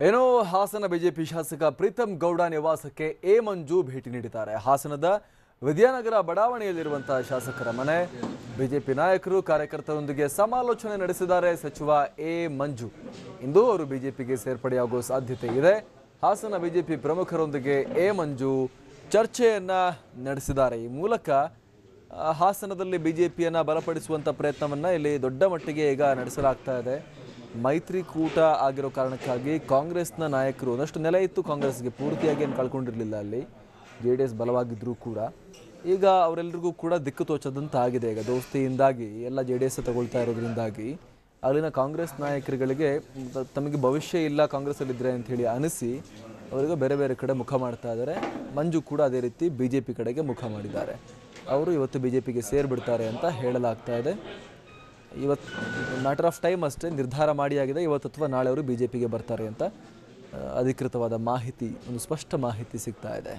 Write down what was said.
ಏನೋ ಹಾಸನ ಬಿಜೆಪಿ ಶಾಸಕ ಪ್ರೀತಮ್ ಗೌಡ ನಿವಾಸಕ್ಕೆ ಎ ಮಂಜು ಭೇಟಿ ನೀಡಿದ್ದಾರೆ. ಹಾಸನದ ವಿದ್ಯಾನಗರ ಬಡಾವಣೆಯಲ್ಲಿರುವಂತಹ ಶಾಸಕರ ಮನೆ. ಬಿಜೆಪಿ ನಾಯಕರು ಕಾರ್ಯಕರ್ತರೊಂದಿಗೆ ಸಮಾಲೋಚನೆ ನಡೆಸಿದ್ದಾರೆ ಸಚಿವ ಎ ಮಂಜು. ಇಂದು ಅವರು ಬಿಜೆಪಿಗೆ ಸೇರ್ಪಡೆಯಾಗುವ ಸಾಧ್ಯತೆ ಇದೆ. ಹಾಸನ ಬಿಜೆಪಿ ಪ್ರಮುಖರೊಂದಿಗೆ ಎ ಮಂಜು ಚರ್ಚೆಯನ್ನ ನಡೆಸಿದ್ದಾರೆ. ಈ ಮೂಲಕ ಹಾಸನದಲ್ಲಿ ಬಿಜೆಪಿಯನ್ನ ಬಲಪಡಿಸುವಂತ ಪ್ರಯತ್ನವನ್ನ ಇಲ್ಲಿ ದೊಡ್ಡ ಮಟ್ಟಿಗೆ ಈಗ ನಡೆಸಲಾಗ್ತಾ ಇದೆ. ಮೈತ್ರಿಕೂಟ ಆಗಿರೋ ಕಾರಣಕ್ಕಾಗಿ ಕಾಂಗ್ರೆಸ್ನ ನಾಯಕರು ಒಂದಷ್ಟು ನೆಲೆ ಇತ್ತು. ಕಾಂಗ್ರೆಸ್ಗೆ ಪೂರ್ತಿಯಾಗಿ ಏನು ಕಳ್ಕೊಂಡಿರಲಿಲ್ಲ. ಅಲ್ಲಿ JDS ಬಲವಾಗಿದ್ದರೂ ಕೂಡ ಈಗ ಅವರೆಲ್ಲರಿಗೂ ಕೂಡ ದಿಕ್ಕು ತೋಚದಂತ ಆಗಿದೆ. ಈಗ ದೋಸ್ತಿಯಿಂದಾಗಿ ಎಲ್ಲ JDS ತಗೊಳ್ತಾ ಇರೋದ್ರಿಂದಾಗಿ ಅಲ್ಲಿನ ಕಾಂಗ್ರೆಸ್ ನಾಯಕರುಗಳಿಗೆ ತಮಗೆ ಭವಿಷ್ಯ ಇಲ್ಲ ಕಾಂಗ್ರೆಸ್ಸಲ್ಲಿದ್ದರೆ ಅಂಥೇಳಿ ಅನಿಸಿ ಅವರಿಗೆ ಬೇರೆ ಬೇರೆ ಕಡೆ ಮುಖ ಮಾಡ್ತಾ ಇದ್ದಾರೆ. ಮಂಜು ಕೂಡ ಅದೇ ರೀತಿ BJP ಕಡೆಗೆ ಮುಖ ಮಾಡಿದ್ದಾರೆ. ಅವರು ಇವತ್ತು BJPಗೆ ಸೇರಿಬಿಡ್ತಾರೆ ಅಂತ ಹೇಳಲಾಗ್ತಾ ಇದೆ. ಇವತ್ತು ಮ್ಯಾಟರ್ ಆಫ್ ಟೈಮ್ ಅಷ್ಟೇ, ನಿರ್ಧಾರ ಮಾಡಿಯಾಗಿದೆ. ಇವತ್ತು ಅಥವಾ ನಾಳೆ ಅವರು BJPಗೆ ಬರ್ತಾರೆ ಅಂತ ಅಧಿಕೃತವಾದ ಮಾಹಿತಿ, ಒಂದು ಸ್ಪಷ್ಟ ಮಾಹಿತಿ ಸಿಗ್ತಾ ಇದೆ.